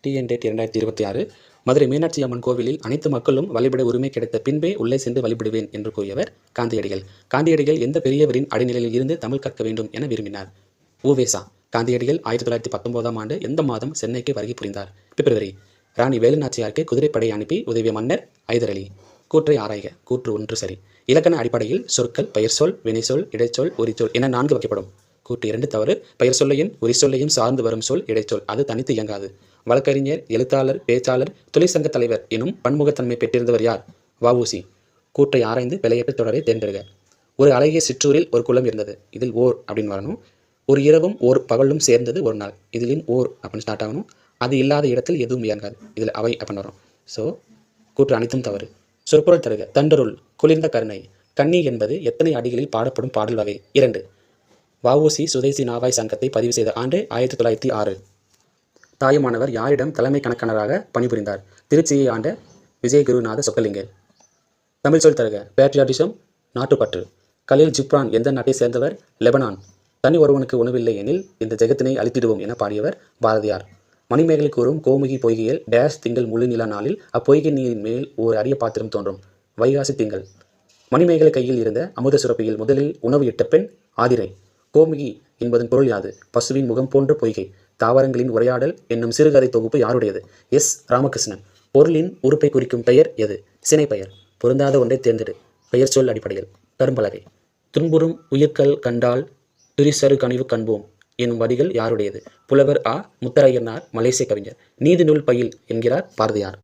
TN date 2026 Madurai Meenakshi Amman கோவிலில் அனைத்து மக்களும் வழிபட உரிமை கிடைத்த பின்பே உள்ளே சென்று வழிபடுவேன் என்று கூறியவர் காந்தியடிகள். காந்தியடிகள் எந்த பெரியவரின் அடிநிலையில் இருந்து தமிழ் கற்க வேண்டும் என விரும்பினார்? உவேசா. காந்தியடிகள் 1919ஆம் ஆண்டு எந்த மாதம் சென்னைக்கு வருகை புரிந்தார்? பிப்ரவரி. ராணி வேலுநாச்சியாருக்கு குதிரைப்படை அனுப்பி உதவிய மன்னர் ஐதர் அலி. கூற்றை ஆராய்க. கூற்று 1 சரி. இலக்கண அடிப்படையில் சொற்கள் பெயர் சொல், வினைச்சொல், இடைச்சொல், உரிச்சொல் என 4 வகைப்படும். கூற்று 2 தவறு. பெயர் சொல்லையும் உரிச்சொல்லையும் சார்ந்து வரும் சொல் இடைச்சொல், அது தனித்து இயங்காது. வழக்கறிஞர், எழுத்தாளர், பேச்சாளர், தொழிற்சங்க தலைவர் எனும் பன்முகத்தன்மை பெற்றிருந்தவர் யார்? வ.உ.சி. கூற்றை ஆராய்ந்து பிழையற்ற தொடரை தேர்ந்தெடுக. ஒரு அழகிய சிற்றூரில் ஒரு குளம் இருந்தது. இதில் ஓர் அப்படின்னு வரணும். ஒரு இரவும் ஓர் பகலும் சேர்ந்தது ஒரு நாள். இதிலும் ஓர் அப்படின்னு ஸ்டார்ட் ஆகணும். அது இல்லாத இடத்தில் எதுவும் இயங்காது. இதில் அவை அப்படின்னு வரும். ஸோ கூற்று அனைத்தும் தவறு. சொற்பொருள் தருக. தண்டருள், குளிர்ந்த கருணை. கன்னி என்பது எத்தனை அடிகளில் பாடப்படும் பாடல் வகை? 2. வ.உ.சி. சுதேசி நாவாய் சங்கத்தை பதிவு செய்த ஆண்டு 1906. தாயுமானவர் யாரிடம் தலைமை கணக்காளராக பணிபுரிந்தார்? திருச்சியை ஆண்ட விஜயகுருநாத சொக்கலிங்கர். தமிழ் சொல் தருக. பேட்ரியாட்டிசம், நாட்டுப்பற்று. கலீல் ஜிப்ரான் எந்த நாட்டை சேர்ந்தவர்? லெபனான். தனி ஒருவனுக்கு உணவில்லை எனில் இந்த ஜெகத்தினை அழித்திடுவோம் என பாடியவர் பாரதியார். மணிமேகலை கூறும் கோமுகி பொய்கையில் டேஷ் திங்கள் முழு நில நாளில் அப்பொய்கை நீரின் மேல் ஓர் அரிய பாத்திரம் தோன்றும். வைகாசி திங்கள். மணிமேகலை கையில் இருந்த அமுத சுரப்பியில் முதலில் உணவு இட்ட பெண் ஆதிரை. கோமுகி என்பதன் பொருள் யாது? பசுவின் முகம் போன்ற பொய்கை. தாவரங்களின் உரையாடல் என்னும் சிறுகதை தொகுப்பு யாருடையது? எஸ். ராமகிருஷ்ணன். பொருளின் உறுப்பை குறிக்கும் பெயர் எது? சினை பெயர். பொருந்தாத ஒன்றை தேர்ந்தெடு. பெயர் சொல் அடிப்படையில். கரும்பலகை. துன்புறும் உயிர்கள் கண்டால் பிரிசரு கனிவு கண்போம் எனும் வரிகள் யாருடையது? புலவர் ஆ. முத்தரையனார், மலேசிய கவிஞர். நீதி நூல் பயில் என்கிறார் பாரதியார்.